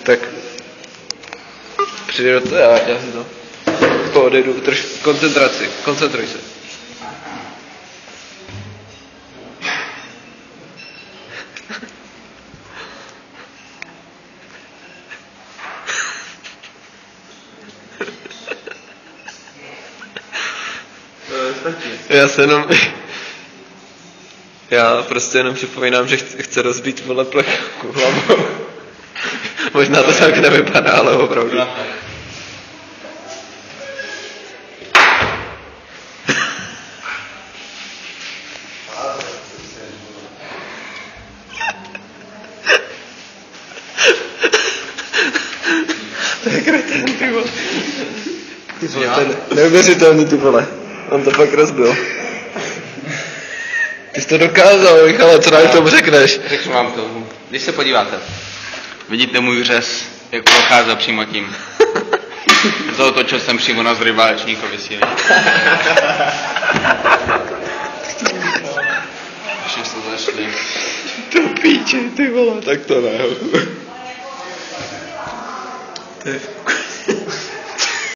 Tak přijde do toho, já si to odejdu, koncentruj se. Já prostě jenom připomínám, že chce rozbít vole plechu hlavou. Možná to tak nevypadá, ale opravdu. To je kretén, ty vole. Neuvěřitelný, ty vole. On to fakt rozbil. Ty jsi to dokázal, Michale, co nám k tomu řekneš? Řeknu vám to. Když se podíváte, vidíte můj řez, jak procházel přímo tím. Zautočil jsem přímo na zrybálečníkovi síly. Ještě se zašli. To píče, ty vole, tak to ne. To je